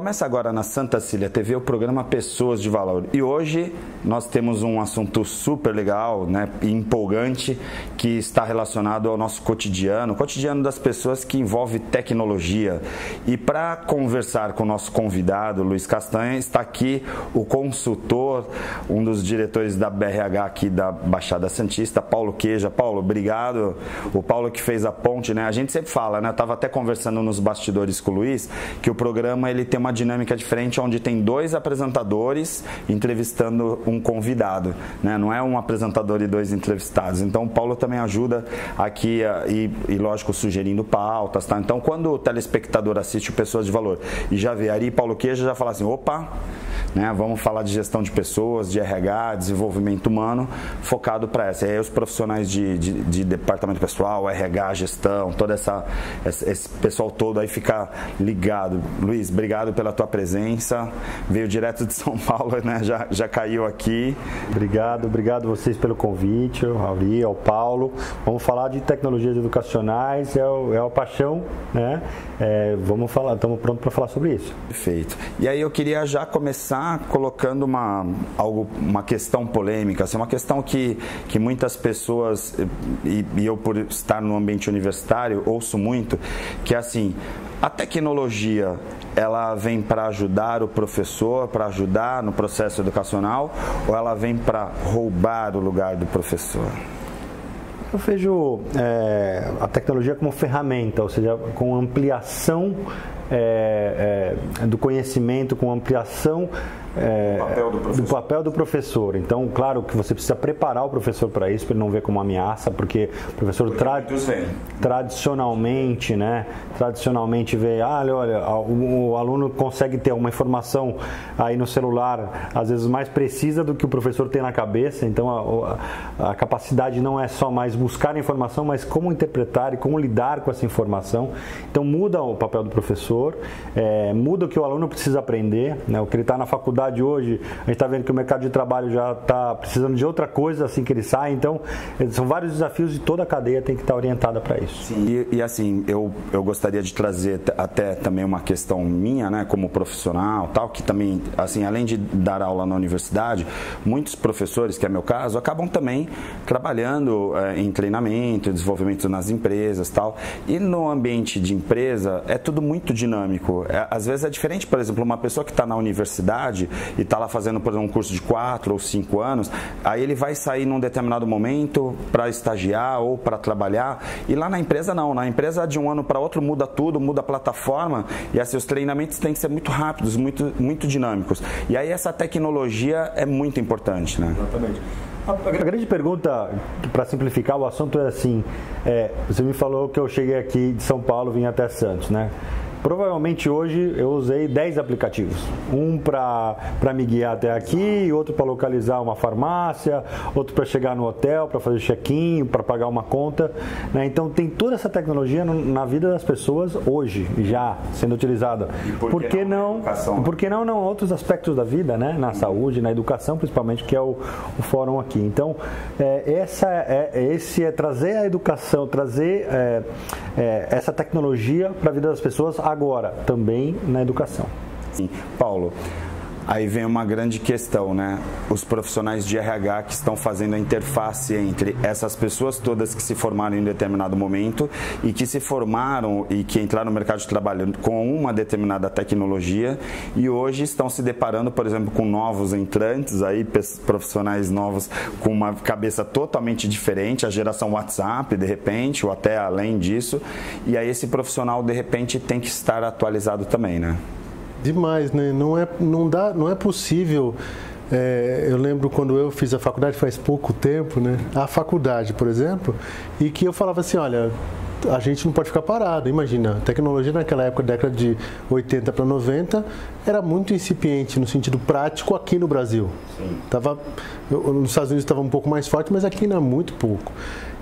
Começa agora na Santa Cília TV o programa Pessoas de Valor. E hoje nós temos um assunto super legal, né, e empolgante, que está relacionado ao nosso cotidiano, o cotidiano das pessoas, que envolve tecnologia. E para conversar com o nosso convidado, Luiz Castanha, está aqui o consultor, um dos diretores da BRH aqui da Baixada Santista, Paulo Queja. Paulo, obrigado. O Paulo que fez a ponte, né? A gente sempre fala, né? Eu estava até conversando nos bastidores com o Luiz, que o programa ele tem uma dinâmica diferente, onde tem dois apresentadores entrevistando um convidado, né? Não é um apresentador e dois entrevistados. Então o Paulo também ajuda aqui e lógico, sugerindo pautas, tá? Então quando o telespectador assiste o Pessoas de Valor e já vê Ari Paulo Queja, já fala assim, opa, né? Vamos falar de gestão de pessoas, de RH, desenvolvimento humano, focado para essa. E aí os profissionais de departamento pessoal, RH, gestão, todo esse pessoal todo aí fica ligado. Luiz, obrigado pela tua presença. Veio direto de São Paulo, né? Já caiu aqui. Obrigado vocês pelo convite, ao Ari, ao Paulo. Vamos falar de tecnologias educacionais, é a paixão, né? Vamos falar, estamos prontos para falar sobre isso. Perfeito. E aí eu queria já começar colocando uma questão polêmica, assim, uma questão que muitas pessoas, e eu por estar no ambiente universitário, ouço muito, que é assim, a tecnologia, ela vem para ajudar o professor, para ajudar no processo educacional, ou ela vem para roubar o lugar do professor? Eu vejo a tecnologia como ferramenta, ou seja, com ampliação do conhecimento, com ampliação do papel do professor. Então, claro que você precisa preparar o professor para isso, para ele não ver como uma ameaça, porque o professor tradicionalmente vê, olha, o aluno consegue ter uma informação aí no celular, às vezes mais precisa do que o professor tem na cabeça. Então, a capacidade não é só mais buscar a informação, mas como interpretar e como lidar com essa informação. Então, muda o papel do professor, muda o que o aluno precisa aprender, né? O que ele está na faculdade hoje, a gente está vendo que o mercado de trabalho já está precisando de outra coisa assim que ele sai. Então, são vários desafios e toda a cadeia tem que estar orientada para isso. Sim, e assim, eu gostaria de trazer até também uma questão minha, né, como profissional, tal, que também, assim, além de dar aula na universidade, muitos professores, que é meu caso, acabam também trabalhando em treinamento, desenvolvimento nas empresas, tal. E no ambiente de empresa é tudo muito dinâmico. Às vezes é diferente, por exemplo, uma pessoa que está na universidade e está lá fazendo, por exemplo, um curso de 4 ou 5 anos, aí ele vai sair num determinado momento para estagiar ou para trabalhar, e lá na empresa não, na empresa de um ano para outro muda tudo, muda a plataforma, e assim, os treinamentos têm que ser muito rápidos, muito dinâmicos, e aí essa tecnologia é muito importante, né? Exatamente. A grande pergunta, para simplificar o assunto, é assim, você me falou que eu cheguei aqui de São Paulo, vim até Santos, né? Provavelmente hoje eu usei 10 aplicativos, um para me guiar até aqui, outro para localizar uma farmácia, outro para chegar no hotel, para fazer check-in, para pagar uma conta, né? Então tem toda essa tecnologia na vida das pessoas hoje, já sendo utilizada. Por que não outros aspectos da vida, né? Na saúde, na educação principalmente, que é o fórum aqui. Então, esse é trazer a educação, trazer essa tecnologia para a vida das pessoas agora, também na educação. Sim. Paulo, aí vem uma grande questão, né? Os profissionais de RH que estão fazendo a interface entre essas pessoas todas que se formaram em determinado momento e que se formaram e que entraram no mercado de trabalho com uma determinada tecnologia e hoje estão se deparando, por exemplo, com novos entrantes, aí, profissionais novos com uma cabeça totalmente diferente, a geração WhatsApp, de repente, ou até além disso, e aí esse profissional, de repente, tem que estar atualizado também, né? Demais, né? Não é possível. Eu lembro quando eu fiz a faculdade, faz pouco tempo, né? A faculdade, por exemplo, e que eu falava assim, olha, a gente não pode ficar parado. Imagina, a tecnologia naquela época, década de 80 para 90, era muito incipiente no sentido prático aqui no Brasil. Sim. Nos Estados Unidos estava um pouco mais forte, mas aqui ainda muito pouco.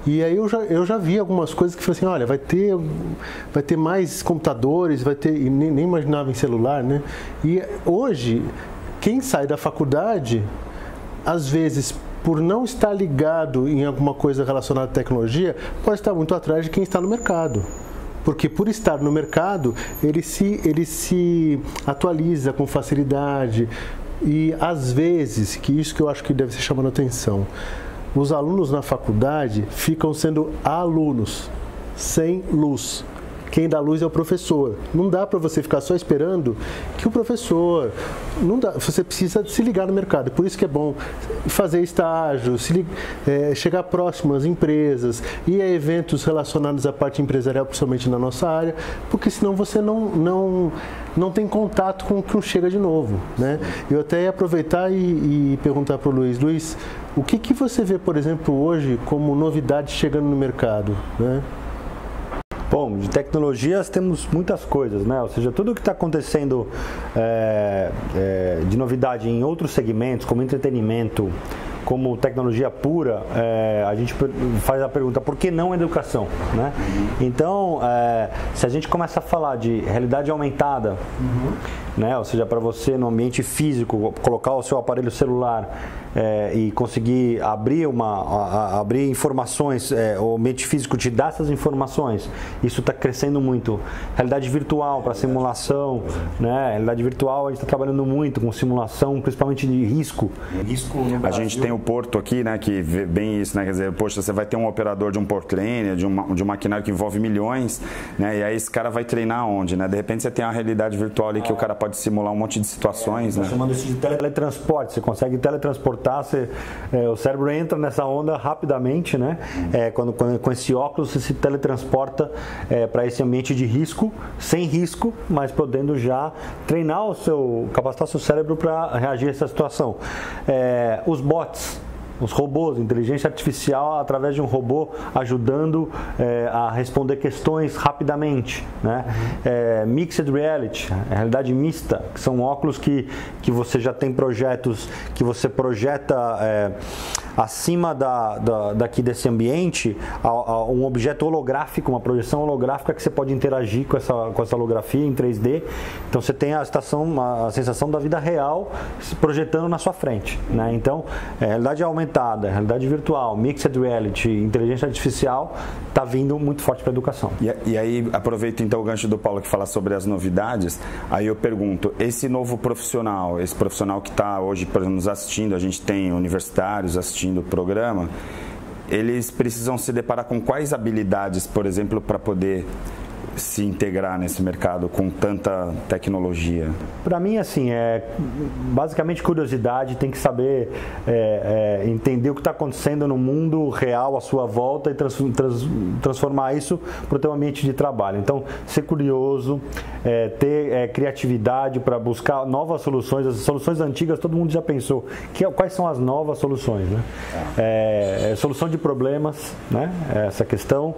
E aí eu já vi algumas coisas que falei assim, olha, vai ter mais computadores, e nem imaginava em celular, né? E hoje, quem sai da faculdade, às vezes, por não estar ligado em alguma coisa relacionada à tecnologia, pode estar muito atrás de quem está no mercado. Porque por estar no mercado, ele se atualiza com facilidade e às vezes, que isso que eu acho que deve ser chamando a atenção, os alunos na faculdade ficam sendo alunos, sem luz. Quem dá luz é o professor. Não dá para você ficar só esperando que o professor... Não dá, você precisa se ligar no mercado. Por isso que é bom fazer estágio, chegar próximo às empresas, ir a eventos relacionados à parte empresarial, principalmente na nossa área, porque senão você não tem contato com o que chega de novo, né? Eu até ia aproveitar e perguntar para o Luiz, o que você vê, por exemplo, hoje como novidade chegando no mercado, né? Bom, de tecnologias temos muitas coisas, né? Ou seja, tudo o que está acontecendo de novidade em outros segmentos, como entretenimento, como tecnologia pura, a gente faz a pergunta, por que não educação, né? Então, se a gente começa a falar de realidade aumentada, né? Ou seja, para você no ambiente físico, colocar o seu aparelho celular e conseguir abrir informações, o ambiente físico te dá essas informações, isso está crescendo muito. Realidade virtual para simulação, né? Realidade virtual a gente está trabalhando muito com simulação, principalmente de risco. A gente tem o Porto aqui, né, que vê bem isso, né, quer dizer, poxa, você vai ter um operador de um portlane, de um maquinário que envolve milhões, né, e aí esse cara vai treinar onde, né? De repente você tem uma realidade virtual ali que o cara pode simular um monte de situações, né? Chamando isso de teletransporte, você consegue teletransportar, o cérebro entra nessa onda rapidamente, né? Quando com esse óculos você se teletransporta para esse ambiente de risco, sem risco, mas podendo já treinar capacitar o seu cérebro para reagir a essa situação. Os bots, os robôs, inteligência artificial através de um robô ajudando a responder questões rapidamente, né? Mixed reality, realidade mista, que são óculos que você já tem projetos que você projeta acima daqui desse ambiente um objeto holográfico, uma projeção holográfica que você pode interagir com essa holografia em 3D. Então você tem a sensação da vida real se projetando na sua frente, né? Então, realidade aumentada, realidade virtual, mixed reality, inteligência artificial está vindo muito forte para a educação. E aí, aproveito então o gancho do Paulo que fala sobre as novidades, aí eu pergunto, esse novo profissional, esse profissional que está hoje, por exemplo, nos assistindo, a gente tem universitários assistindo o programa, eles precisam se deparar com quais habilidades, por exemplo, para poder se integrar nesse mercado com tanta tecnologia? Para mim, assim, basicamente curiosidade, tem que saber entender o que está acontecendo no mundo real à sua volta e transformar isso para o teu ambiente de trabalho. Então, ser curioso, ter criatividade para buscar novas soluções. As soluções antigas todo mundo já pensou. Quais são as novas soluções, né? Solução de problemas, né? Essa questão.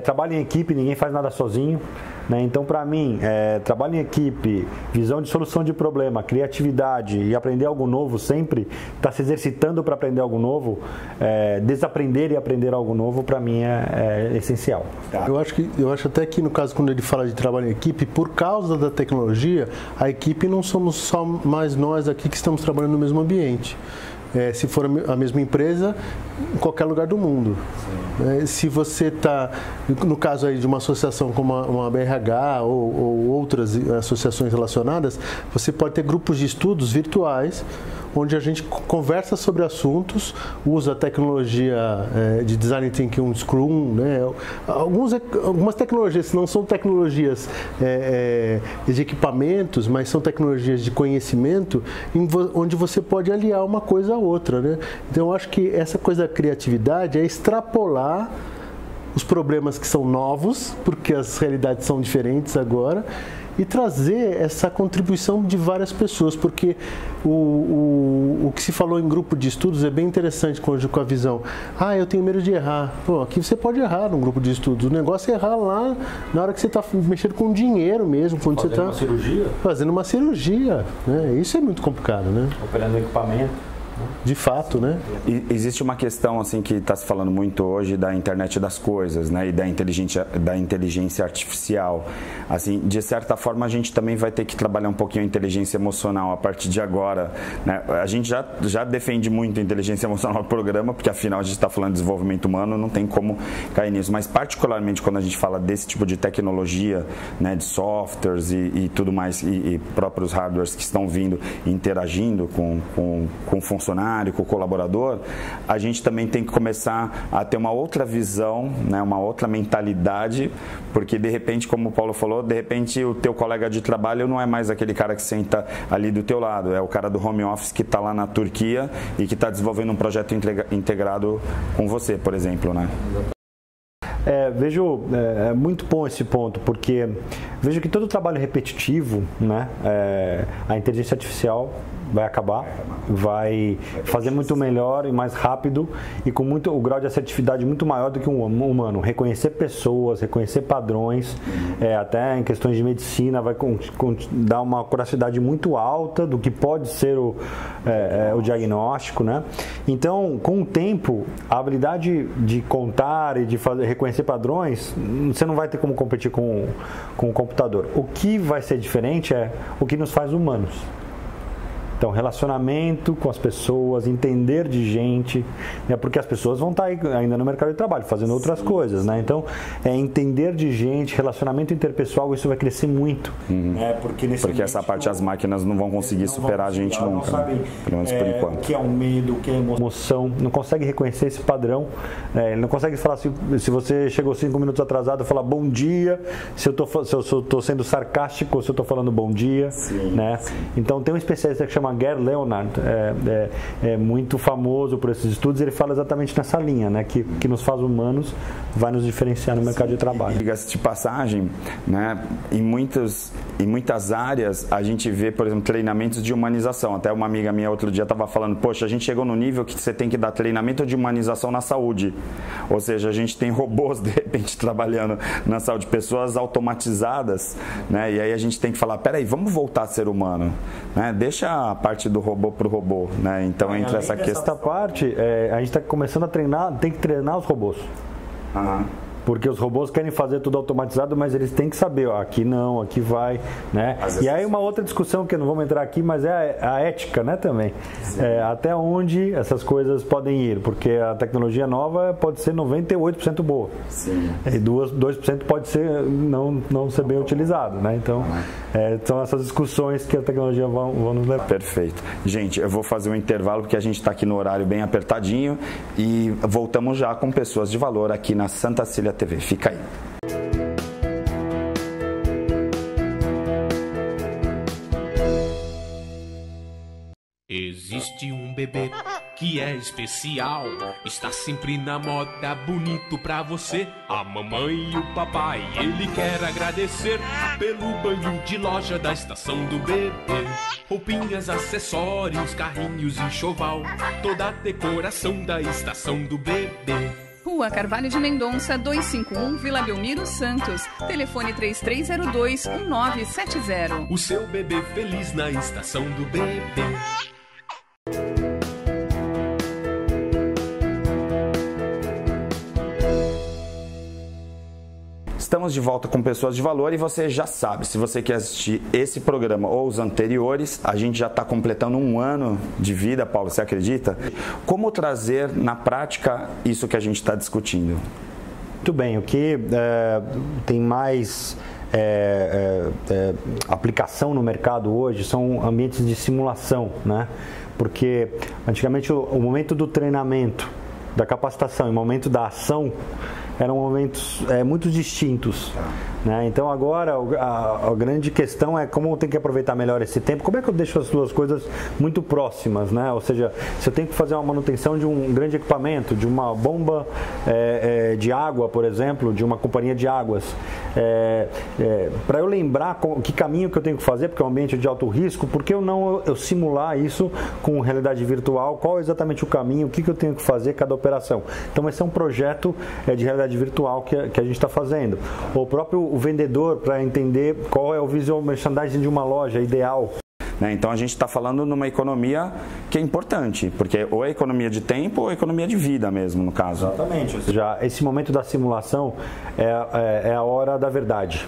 Trabalho em equipe, ninguém faz nada sozinho. Né? Então, para mim, trabalho em equipe, visão de solução de problema, criatividade e aprender algo novo sempre, está se exercitando para aprender algo novo, desaprender e aprender algo novo, para mim é essencial. Eu acho até que no caso, quando ele fala de trabalho em equipe, por causa da tecnologia, a equipe não somos só mais nós aqui que estamos trabalhando no mesmo ambiente. Se for a mesma empresa, em qualquer lugar do mundo. Se você está, no caso aí de uma associação como uma BRH ou outras associações relacionadas, você pode ter grupos de estudos virtuais, onde a gente conversa sobre assuntos, usa a tecnologia de Design Thinking, um Scrum, né? Algumas tecnologias, não são tecnologias de equipamentos, mas são tecnologias de conhecimento, onde você pode aliar uma coisa a outra, né? Então, eu acho que essa coisa da criatividade é extrapolar os problemas que são novos, porque as realidades são diferentes agora, e trazer essa contribuição de várias pessoas, porque o que se falou em grupo de estudos é bem interessante com a visão. Eu tenho medo de errar. Pô, aqui você pode errar num grupo de estudos. O negócio é errar lá na hora que você está mexendo com dinheiro mesmo. Quando uma cirurgia? Fazendo uma cirurgia. Né? Isso é muito complicado, né? Operando equipamento. de fato, né? E existe uma questão assim que está se falando muito hoje da internet das coisas, né, e da inteligência artificial. Assim, de certa forma a gente também vai ter que trabalhar um pouquinho a inteligência emocional a partir de agora, né? A gente já defende muito a inteligência emocional no programa, porque afinal a gente está falando de desenvolvimento humano, não tem como cair nisso. Mas particularmente quando a gente fala desse tipo de tecnologia, né, de softwares e tudo mais, e próprios hardwares que estão vindo e interagindo com o funcionário, com o colaborador, a gente também tem que começar a ter uma outra visão, né, uma outra mentalidade, porque de repente, como o Paulo falou, de repente o teu colega de trabalho não é mais aquele cara que senta ali do teu lado, é o cara do home office que está lá na Turquia e que está desenvolvendo um projeto integrado com você, por exemplo, né? Vejo muito bom esse ponto, porque vejo que todo trabalho repetitivo, né, a inteligência artificial vai acabar, vai fazer muito melhor e mais rápido e com o grau de assertividade muito maior do que um humano. Reconhecer pessoas, reconhecer padrões, até em questões de medicina, vai dar uma curiosidade muito alta do que pode ser o diagnóstico, né? Então, com o tempo, a habilidade de contar e de reconhecer padrões, você não vai ter como competir com o computador. O que vai ser diferente é o que nos faz humanos. Então, relacionamento com as pessoas, entender de gente, né? Porque as pessoas vão estar ainda no mercado de trabalho, fazendo outras coisas, né? Então, entender de gente, relacionamento interpessoal, isso vai crescer muito. Né? Porque essa parte as máquinas não vão conseguir superar a gente nunca, não sabem, né? Pelo menos por enquanto. O que é o medo, o que é a emoção, não consegue reconhecer esse padrão, ele não consegue falar se você chegou 5 minutos atrasado, falar bom dia, se eu estou sendo sarcástico ou se eu estou falando bom dia, né? Então, tem um especialista que chama Gerd Leonard, é muito famoso por esses estudos, ele fala exatamente nessa linha, né, que nos faz humanos, vai nos diferenciar no mercado de trabalho. Diga-se de passagem, né, em muitas áreas a gente vê, por exemplo, treinamentos de humanização. Até uma amiga minha outro dia estava falando, poxa, a gente chegou no nível que você tem que dar treinamento de humanização na saúde. Ou seja, a gente tem robôs, de repente, trabalhando na saúde, pessoas automatizadas, né, e aí a gente tem que falar, peraí, vamos voltar a ser humano, né, deixa a parte do robô para o robô, né? Então, entre essa questão... Essa parte, a gente está começando a treinar, tem que treinar os robôs. Porque os robôs querem fazer tudo automatizado, mas eles têm que saber, ó, aqui não, aqui vai, né? E aí uma outra discussão que não vamos entrar aqui, mas é a ética, né, também. Até onde essas coisas podem ir, porque a tecnologia nova pode ser 98% boa. Sim. E 2% pode ser não ser bem utilizado, né? Então, são essas discussões que a tecnologia vão nos levar. Perfeito. Gente, eu vou fazer um intervalo porque a gente está aqui no horário bem apertadinho e voltamos já com Pessoas de Valor aqui na Santa Cília TV. Fica aí. Existe um bebê que é especial, está sempre na moda, bonito pra você. A mamãe e o papai, ele quer agradecer pelo banho de loja da estação do bebê. Roupinhas, acessórios, carrinhos, enxoval, toda a decoração da estação do bebê. Rua Carvalho de Mendonça, 251, Vila Belmiro, Santos. Telefone 3302-1970. O seu bebê feliz na estação do bebê. Estamos de volta com Pessoas de Valor e você já sabe, se você quer assistir esse programa ou os anteriores, a gente já está completando 1 ano de vida, Paulo, você acredita? Como trazer na prática isso que a gente está discutindo? Muito bem, o que tem mais aplicação no mercado hoje são ambientes de simulação, né? Porque antigamente o momento do treinamento, da capacitação e o momento da ação eram momentos muito distintos, né? Então agora a grande questão é como eu tenho que aproveitar melhor esse tempo, como é que eu deixo as duas coisas muito próximas, né? Ou seja, se eu tenho que fazer uma manutenção de um grande equipamento, de uma bomba de água, por exemplo, de uma companhia de águas, para eu lembrar que caminho que eu tenho que fazer, porque é um ambiente de alto risco, por que eu simular isso com realidade virtual, qual é exatamente o caminho, o que eu tenho que fazer cada operação. Então esse é um projeto de realidade virtual que a gente está fazendo. O próprio vendedor, para entender qual é o visual merchandising de uma loja ideal. né? Então a gente está falando numa economia que é importante, porque ou é economia de tempo ou é economia de vida mesmo, no caso. Exatamente. Ou seja, esse momento da simulação é a hora da verdade.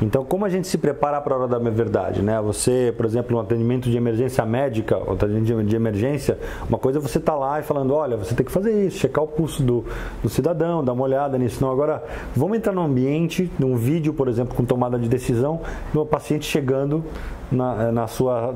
Então, como a gente se prepara para a hora da verdade, né? Você, por exemplo, um atendimento de emergência médica, ou atendimento de emergência, uma coisa é você estar lá e falando, olha, você tem que fazer isso, checar o pulso do cidadão, dar uma olhada nisso. Não, agora, vamos entrar num ambiente, num vídeo, por exemplo, com tomada de decisão, de uma paciente chegando na sua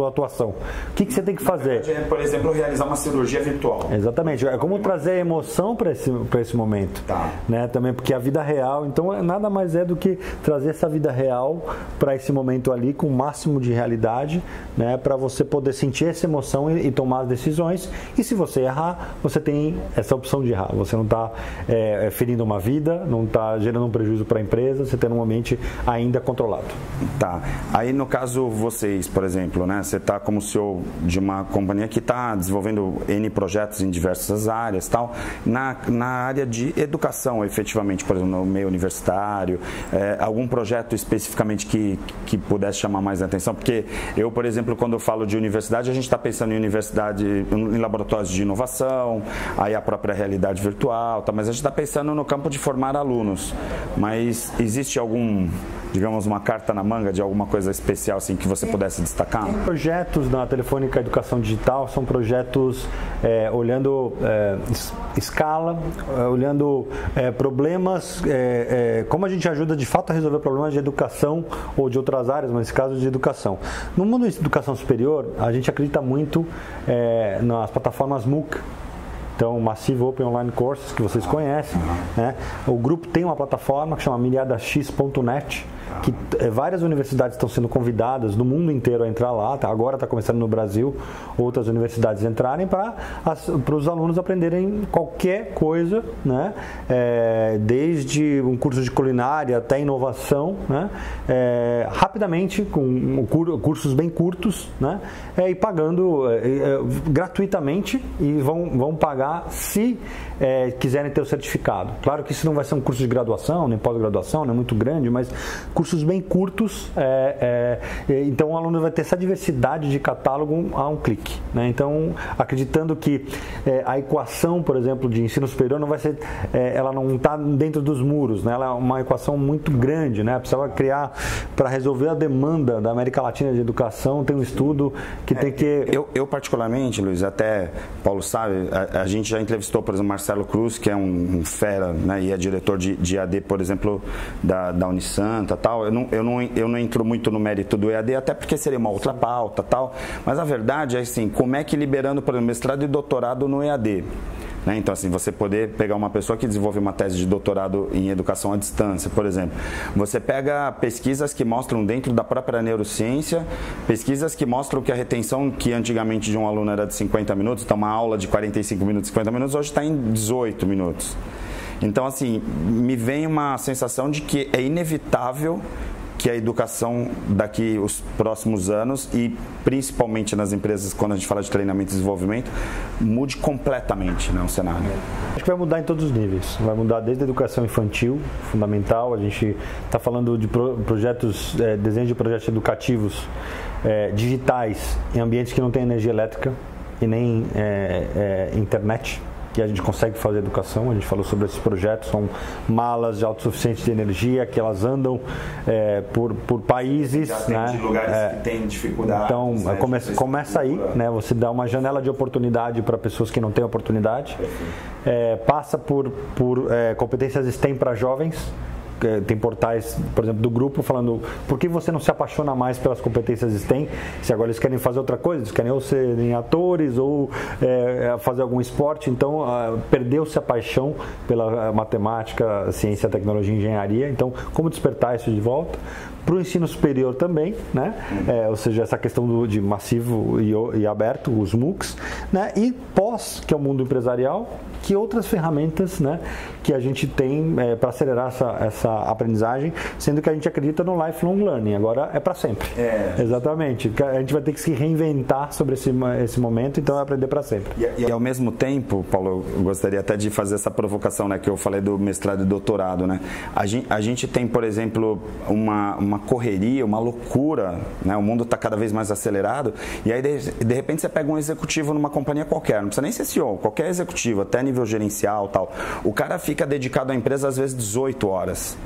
atuação. O que você tem que fazer? Por exemplo, realizar uma cirurgia virtual. Exatamente. É como trazer emoção para esse momento. Tá. Né? Também porque a vida real, então nada mais é do que trazer essa vida real para esse momento ali com o máximo de realidade, né? Para você poder sentir essa emoção e tomar as decisões. E se você errar, você tem essa opção de errar. Você não está ferindo uma vida, não está gerando um prejuízo para a empresa, você tem um ambiente ainda controlado. Tá. Aí no caso vocês, por exemplo, né? Você está como CEO de uma companhia que está desenvolvendo N projetos em diversas áreas, tal. Na área de educação, efetivamente, por exemplo, no meio universitário, algum projeto especificamente que pudesse chamar mais a atenção? Porque eu, por exemplo, quando eu falo de universidade, a gente está pensando em universidade, em laboratórios de inovação, aí a própria realidade virtual, tá? Mas a gente está pensando no campo de formar alunos. Mas existe algum, digamos, uma carta na manga de alguma coisa especial assim que você pudesse destacar? Tem projetos na Telefônica Educação Digital, são projetos olhando escala, olhando problemas, como a gente ajuda de fato a resolver problemas de educação ou de outras áreas, mas nesse caso de educação. No mundo de educação superior, a gente acredita muito nas plataformas MOOC. Então, Massive Open Online Courses, que vocês conhecem, né? O grupo tem uma plataforma que chama MilhadaX.net, que várias universidades estão sendo convidadas do mundo inteiro a entrar lá, tá? Agora está começando no Brasil, outras universidades entrarem para os alunos aprenderem qualquer coisa, né? Desde um curso de culinária até inovação, né? Rapidamente, com cursos bem curtos, né? E pagando gratuitamente, e vão pagar se quiserem ter o certificado. Claro que isso não vai ser um curso de graduação, nem pós-graduação, não é muito grande, mas cursos bem curtos, então o aluno vai ter essa diversidade de catálogo a um clique, né? Então, acreditando que a equação, por exemplo, de ensino superior não vai ser, ela não está dentro dos muros, né? Ela é uma equação muito grande, né? Precisava criar, para resolver a demanda da América Latina de educação, tem um estudo que tem que... Eu particularmente, Luiz, até Paulo sabe, a gente já entrevistou, por exemplo, Marcelo Cruz, que é um fera, né? E é diretor de EAD, por exemplo, da Unisanta, tal. Eu não entro muito no mérito do EAD, até porque seria uma outra pauta, tal. Mas a verdade é assim, como é que liberando, por exemplo, mestrado e doutorado no EAD? Né? Então, assim, você poder pegar uma pessoa que desenvolve uma tese de doutorado em educação à distância, por exemplo. Você pega pesquisas que mostram dentro da própria neurociência, pesquisas que mostram que a retenção que antigamente de um aluno era de 50 minutos, então uma aula de 45 minutos, 50 minutos, hoje está em 18 minutos. Então, assim, me vem uma sensação de que é inevitável que a educação daqui os próximos anos, e principalmente nas empresas, quando a gente fala de treinamento e desenvolvimento, mude completamente, né, o cenário. Acho que vai mudar em todos os níveis. Vai mudar desde a educação infantil, fundamental. A gente está falando de projetos, desenho de projetos educativos digitais em ambientes que não tem energia elétrica e nem internet. Que a gente consegue fazer educação. A gente falou sobre esses projetos, são malas de autossuficiência de energia que elas andam por países, né? De lugares que têm dificuldade. Então, né? Começa aí, né? Você dá uma janela de oportunidade para pessoas que não têm oportunidade. Passa por competências STEM para jovens. Tem portais, por exemplo, do grupo falando por que você não se apaixona mais pelas competências STEM, se agora eles querem fazer outra coisa, eles querem ou serem atores ou fazer algum esporte, então perdeu-se a paixão pela matemática, ciência, tecnologia e engenharia, então como despertar isso de volta? Para o ensino superior também, né? Ou seja, essa questão de massivo e aberto, os MOOCs, né? E pós, que é o mundo empresarial, que outras ferramentas, né, que a gente tem para acelerar essa aprendizagem, sendo que a gente acredita no lifelong learning, agora é para sempre. Exatamente, a gente vai ter que se reinventar sobre esse momento, então é aprender para sempre. E ao mesmo tempo, Paulo, eu gostaria até de fazer essa provocação, né, que eu falei do mestrado e doutorado, né? A gente tem, por exemplo, uma uma correria, uma loucura, né? O mundo está cada vez mais acelerado, e aí de repente você pega um executivo numa companhia qualquer, não precisa nem ser CEO, qualquer executivo, até nível gerencial, tal. O cara fica dedicado à empresa às vezes 18 horas.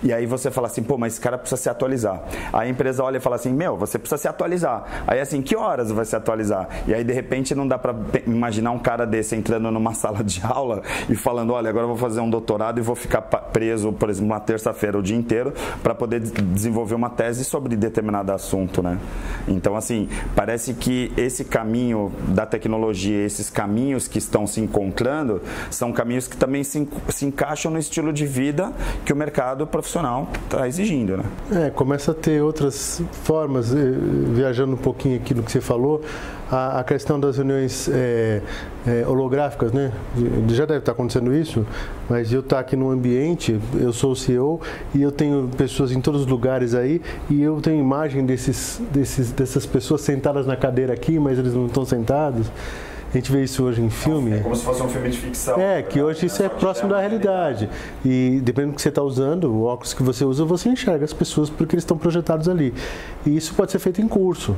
E aí você fala assim, pô, mas esse cara precisa se atualizar. Aí a empresa olha e fala assim, meu, você precisa se atualizar. Aí assim, que horas vai se atualizar? E aí de repente não dá para imaginar um cara desse entrando numa sala de aula e falando, olha, agora eu vou fazer um doutorado e vou ficar preso, por exemplo, uma terça-feira o dia inteiro para poder desenvolver uma tese sobre determinado assunto, né? Então assim, parece que esse caminho da tecnologia, esses caminhos que estão se encontrando, são caminhos que também se encaixam no estilo de vida que o mercado profissional está exigindo, né? Começa a ter outras formas, viajando um pouquinho aqui no que você falou, a questão das reuniões holográficas, né? Já deve estar acontecendo isso, mas eu estou aqui no ambiente, eu sou o CEO e eu tenho pessoas em todos os lugares aí e eu tenho imagem dessas pessoas sentadas na cadeira aqui, mas eles não estão sentados. A gente vê isso hoje em filme. É como se fosse um filme de ficção. Que hoje isso é próximo da realidade. E dependendo do que você está usando, o óculos que você usa, você enxerga as pessoas porque eles estão projetados ali. E isso pode ser feito em curso.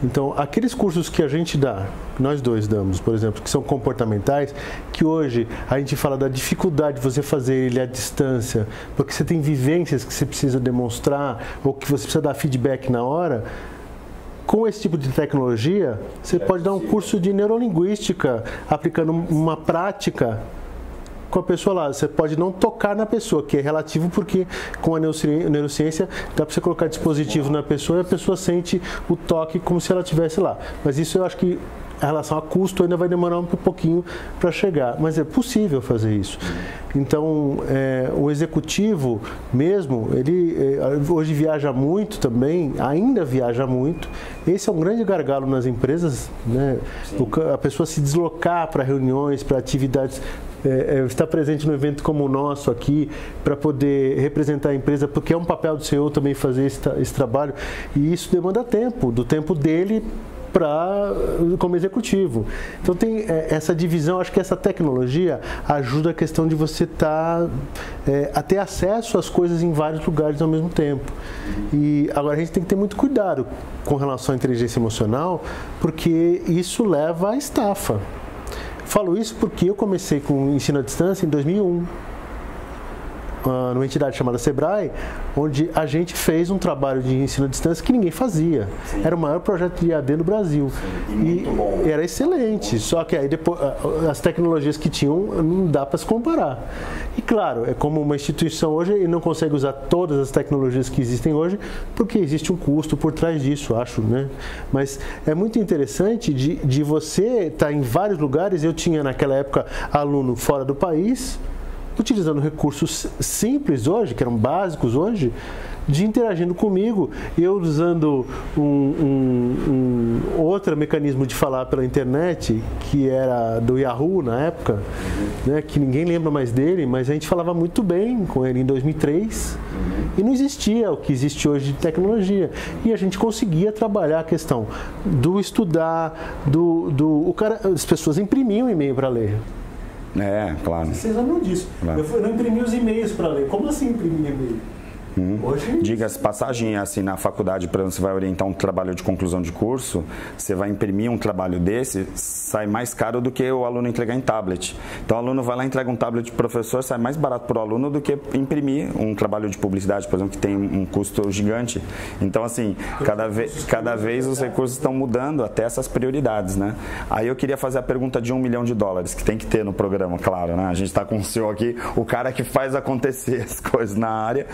Então, aqueles cursos que a gente dá, que nós dois damos, por exemplo, que são comportamentais, que hoje a gente fala da dificuldade de você fazer ele à distância, porque você tem vivências que você precisa demonstrar ou que você precisa dar feedback na hora. Com esse tipo de tecnologia, você pode dar um curso de neurolinguística, aplicando uma prática com a pessoa lá. Você pode não tocar na pessoa, que é relativo, porque com a neurociência dá para você colocar dispositivo na pessoa e a pessoa sente o toque como se ela estivesse lá. Mas isso eu acho que em relação a custo ainda vai demorar um pouquinho para chegar, mas é possível fazer isso. Então, o executivo mesmo, ele hoje viaja muito também, ainda viaja muito. Esse é um grande gargalo nas empresas, né? A pessoa se deslocar para reuniões, para atividades, estar presente no evento como o nosso aqui, para poder representar a empresa, porque é um papel do CEO também fazer esse trabalho, e isso demanda tempo, do tempo dele como executivo. Então tem essa divisão. Acho que essa tecnologia ajuda a questão de você a ter acesso às coisas em vários lugares ao mesmo tempo. E agora a gente tem que ter muito cuidado com relação à inteligência emocional, porque isso leva à estafa. Falo isso porque eu comecei com o ensino à distância em 2001. Numa entidade chamada Sebrae, onde a gente fez um trabalho de ensino à distância que ninguém fazia. Sim. Era o maior projeto de EAD no Brasil. E era excelente, só que aí depois as tecnologias que tinham não dá para se comparar. E claro, é como uma instituição hoje e não consegue usar todas as tecnologias que existem hoje, porque existe um custo por trás disso, acho, né? Mas é muito interessante de você estar em vários lugares. Eu tinha naquela época aluno fora do país, utilizando recursos simples hoje, que eram básicos hoje, de interagindo comigo, eu usando outro mecanismo de falar pela internet, que era do Yahoo na época, né, que ninguém lembra mais dele, mas a gente falava muito bem com ele em 2003, e não existia o que existe hoje de tecnologia, e a gente conseguia trabalhar a questão do estudar, as pessoas imprimiam e-mail para ler. Claro. Vocês lembram disso? Claro. Eu não imprimi os e-mails para ler. Como assim imprimir e-mail? Diga-se passagem, assim, na faculdade, para você vai orientar um trabalho de conclusão de curso, você vai imprimir um trabalho desse, sai mais caro do que o aluno entregar em tablet. Então o aluno vai lá, entrega um tablet de professor, sai mais barato para o aluno do que imprimir um trabalho de publicidade, por exemplo, que tem um custo gigante. Então, assim, cada vez os recursos estão mudando, até essas prioridades, né? Aí eu queria fazer a pergunta de $1 milhão, que tem que ter no programa, claro, né? A gente está com o senhor aqui, o cara que faz acontecer as coisas na área.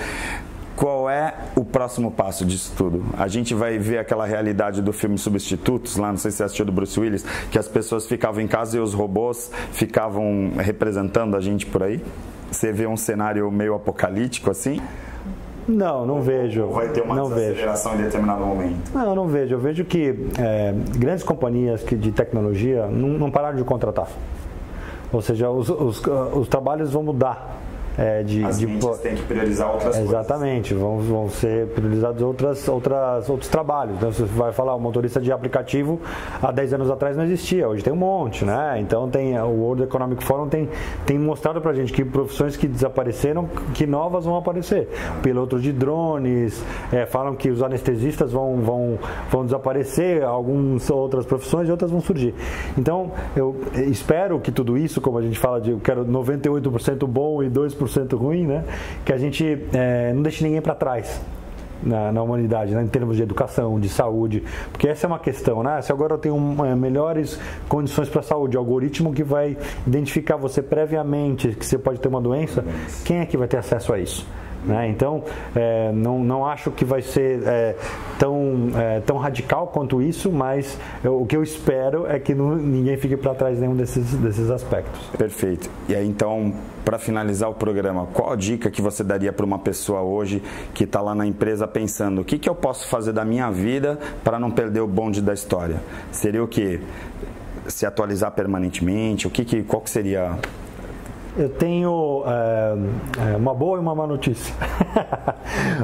Qual é o próximo passo disso tudo? A gente vai ver aquela realidade do filme Substitutos, lá, não sei se você assistiu, do Bruce Willis, que as pessoas ficavam em casa e os robôs ficavam representando a gente por aí? Você vê um cenário meio apocalíptico assim? Não vejo. Ou vai ter uma desaceleração em determinado momento? Não vejo. Eu vejo que grandes companhias de tecnologia não pararam de contratar. Ou seja, os trabalhos vão mudar. As mentes têm que priorizar outras coisas. Exatamente, vão ser priorizados outros trabalhos. Então, você vai falar, o motorista de aplicativo há 10 anos atrás não existia, hoje tem um monte, né? Então, o World Economic Forum tem mostrado pra gente que profissões que desapareceram, que novas vão aparecer. Pilotos de drones, falam que os anestesistas vão desaparecer, algumas outras profissões e outras vão surgir. Então, eu espero que tudo isso, como a gente fala eu quero 98% bom e 2% ruim, né? Que a gente não deixe ninguém para trás na humanidade, né? Em termos de educação, de saúde, porque essa é uma questão, né? Se agora eu tenho melhores condições para a saúde, algoritmo que vai identificar você previamente que você pode ter uma doença, quem é que vai ter acesso a isso? Né? Então, não acho que vai ser tão radical quanto isso, mas o que eu espero é que ninguém fique para trás nenhum desses aspectos. Perfeito. E aí, então, para finalizar o programa, qual a dica que você daria para uma pessoa hoje que está lá na empresa pensando o que eu posso fazer da minha vida para não perder o bonde da história? Seria o quê? Se atualizar permanentemente? Qual que seria... Eu tenho uma boa e uma má notícia.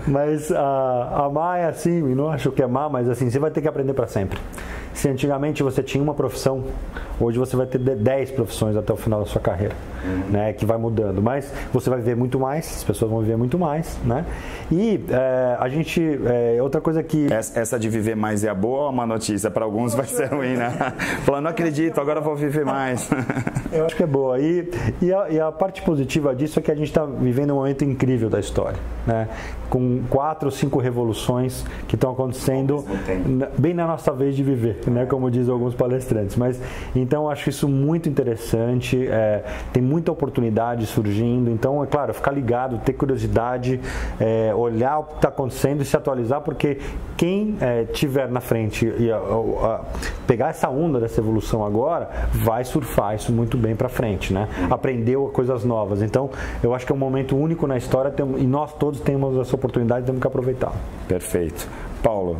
Mas a má é assim, não acho que é má, mas assim, você vai ter que aprender para sempre. Se antigamente você tinha uma profissão, hoje você vai ter 10 profissões até o final da sua carreira, né, que vai mudando. Mas você vai viver muito mais, as pessoas vão viver muito mais, né? E a gente... outra coisa que... Essa de viver mais é a boa ou a má notícia? Para alguns vai ser ruim, né? Falando, não acredito, agora eu vou viver mais. Eu acho que é boa. E a parte positiva disso é que a gente está vivendo um momento incrível da história, né? Com 4 ou 5 revoluções que estão acontecendo bem na nossa vez de viver, né? Como dizem alguns palestrantes. Mas então eu acho isso muito interessante, tem muita oportunidade surgindo. Então, é claro, ficar ligado, ter curiosidade, olhar o que está acontecendo e se atualizar, porque quem tiver na frente e pegar essa onda dessa evolução agora, vai surfar isso muito bem para frente, né? Aprendeu coisas novas. Então, eu acho que é um momento único na história e nós todos temos essa oportunidade, temos que aproveitar. Perfeito. Paulo,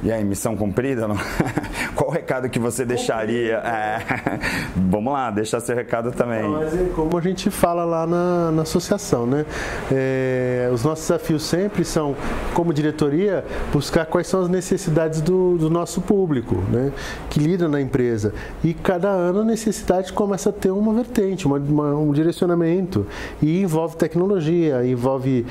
e aí, missão cumprida? Não? Qual o recado que você deixaria? Vamos lá, deixa seu recado também. Mas como a gente fala lá na associação, né? Os nossos desafios sempre são, como diretoria, buscar quais são as necessidades do nosso público, né? Que lida na empresa. E cada ano a necessidade começa a ter uma vertente, um direcionamento. E envolve tecnologia, envolve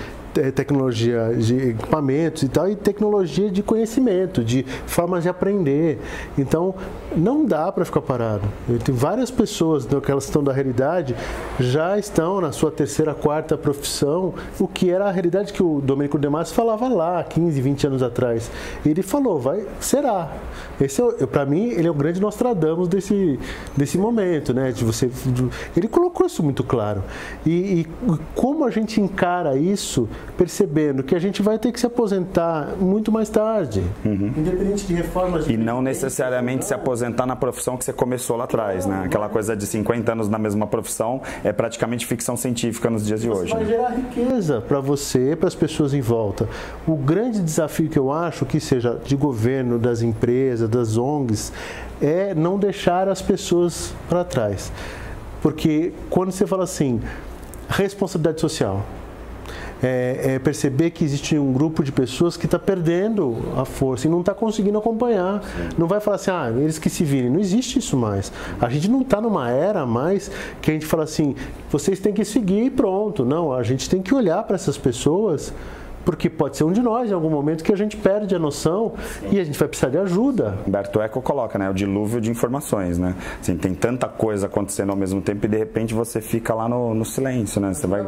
tecnologia de equipamentos e tal, e tecnologia de conhecimento, de formas de aprender. Então, não dá para ficar parado. Tem várias pessoas que elas estão da realidade, já estão na sua 3ª, 4ª profissão, o que era a realidade que o Domênico De Masi falava lá, 15, 20 anos atrás. Ele falou, será. Para mim, ele é o grande Nostradamus desse momento, né? Ele colocou isso muito claro. E como a gente encara isso, percebendo que a gente vai ter que se aposentar muito mais tarde, independente de reformas. E não necessariamente se aposentar na profissão que você começou lá atrás, né? Aquela coisa de 50 anos na mesma profissão é praticamente ficção científica nos dias de hoje. Vai gerar riqueza para você, para as pessoas em volta. O grande desafio que eu acho, que seja de governo, das empresas, das ONGs, é não deixar as pessoas para trás. Porque quando você fala assim, responsabilidade social, perceber que existe um grupo de pessoas que está perdendo a força e não está conseguindo acompanhar. Não vai falar assim, eles que se virem. Não existe isso mais. A gente não está numa era mais que a gente fala assim, vocês têm que seguir e pronto. Não, a gente tem que olhar para essas pessoas, porque pode ser um de nós em algum momento que a gente perde a noção e a gente vai precisar de ajuda. Humberto Eco coloca, né, o dilúvio de informações, né? Assim, tem tanta coisa acontecendo ao mesmo tempo e de repente você fica lá no silêncio, né? Você vai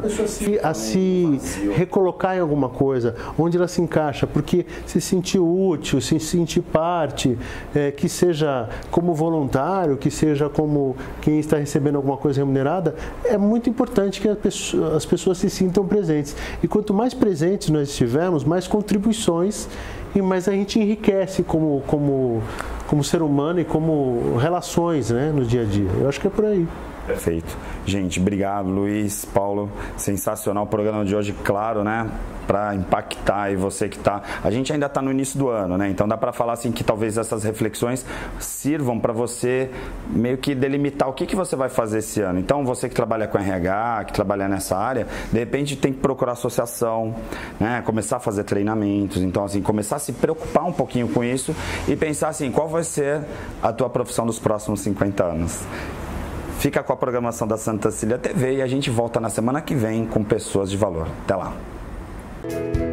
a se recolocar em alguma coisa, onde ela se encaixa, porque se sentir útil, se sentir parte, que seja como voluntário, que seja como quem está recebendo alguma coisa remunerada, é muito importante que as pessoas se sintam presentes. E quanto mais presentes nós estivermos, mais contribuições e mais a gente enriquece como ser humano e como relações, né, no dia a dia. Eu acho que é por aí. Perfeito. Gente, obrigado, Luiz, Paulo, sensacional o programa de hoje, claro, né? Para impactar e você que está... A gente ainda está no início do ano, né? Então dá para falar assim que talvez essas reflexões sirvam para você meio que delimitar o que você vai fazer esse ano. Então você que trabalha com RH, que trabalha nessa área, de repente tem que procurar associação, né? Começar a fazer treinamentos. Então assim, começar a se preocupar um pouquinho com isso e pensar assim, qual vai ser a tua profissão dos próximos 50 anos. Fica com a programação da Santa Cecília TV e a gente volta na semana que vem com Pessoas de Valor. Até lá!